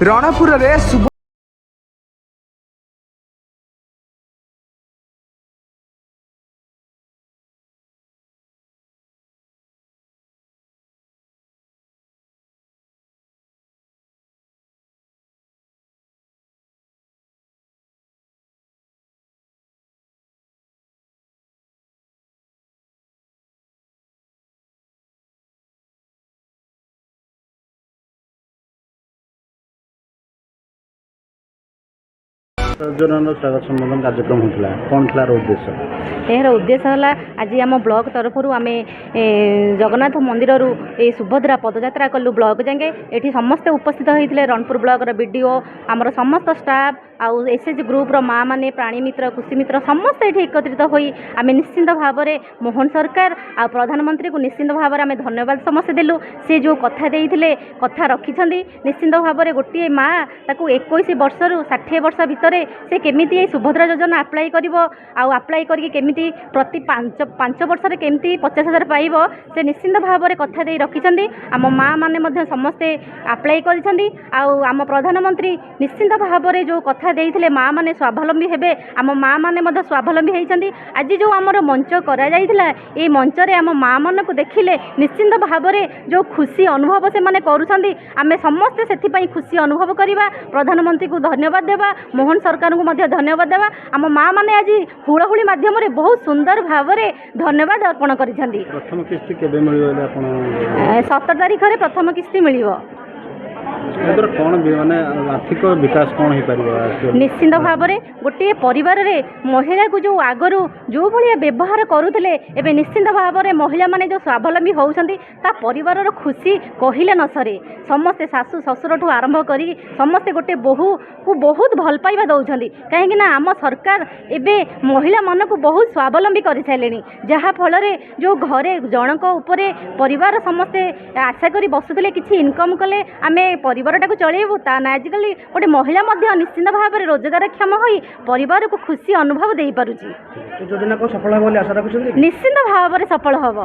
रणपुर रे स्वागत सम्बोधन कार्यक्रम होता कौन था उद्देश्य यार उद्देश्य है आज आम ब्लॉक तरफ आम जगन्नाथ मंदिर ये सुभद्रा पदयात्रा कलु ब्लॉक जाए ये समस्ते उपस्थित होते रणपुर ब्लॉक बीडीओ आमर समस्त स्टाफ आउ एसएचजी ग्रुप माँ मैंने प्राणी मित्र कृषि मित्र समस्त ये एकत्रित हो आम निश्चिंत भाव में मोहन सरकार आ प्रधानमंत्री को निश्चिंत भाव में आम धन्यवाद समस्ते देलु सी जो कथा देते कथा रखिंट निश्चिंत भाव में गोटे माँ ताकू 21 वर्ष रु 60 वर्ष भितर से केमिति सुभद्रा योजना आप्लाय कर आप्लाय करके प्रति 5 वर्ष केमती 50,000 पाइब से निश्चिंत भाव में कथा दे रखिंट आम माँ मैंने समस्ते आप्लाय करम प्रधानमंत्री निश्चिंत भाव में जो कथा देते माँ मैंने स्वावलम्बी हेबे आम माँ मैंने स्वावलम्बी होती आज जो आमर मंच करा ये मंच रे आम माँ मन को देखिले निश्चिंत भाव में जो खुशी अनुभव से माने करुछंदी आमे समस्ते से खुशी अनुभव करवा प्रधानमंत्री को धन्यवाद देवा मोहन सरकार को मध्य धन्यवाद देवा आम माँ मैंने आज हुड़हुड़ी माध्यम बहुत सुंदर भाव में धन्यवाद अर्पण करिसेंदी। प्रथम किस्ती केबे मिलियो आपण 17 तारीख रे प्रथम किस्ती मिलियो कौन माने आर्थिक विकास कौन हो पार निश्चिंत भाव में गोटे परिवार रे महिला को जो आगरू जो भाया व्यवहार करुले एवं निश्चिंत भाव में महिला माने जो स्वावलम्बी होती परिवार खुशी कहले न सरे समस्ते सासू ससुर ठू आरंभ कर समस्ते गोटे बोहू को बहुत भल पाइबा दौरान कहीं आम सरकार एवं महिला मन को बहुत स्वावलम्बी कर सारे जहाँफल जो घरे जनक उपरे परिवार समस्ते आशा कर बसुले किसी इनकम कले आमे परिवारटा को चलैबू ता ना आजिकल गोटे महिला निश्चिंत भाव में रोजगारक्षम हो परिवार को खुशी अनुभव दे पारुची योजना को सफल हो आशा रखुछंती निश्चिंत भाव में सफल हम।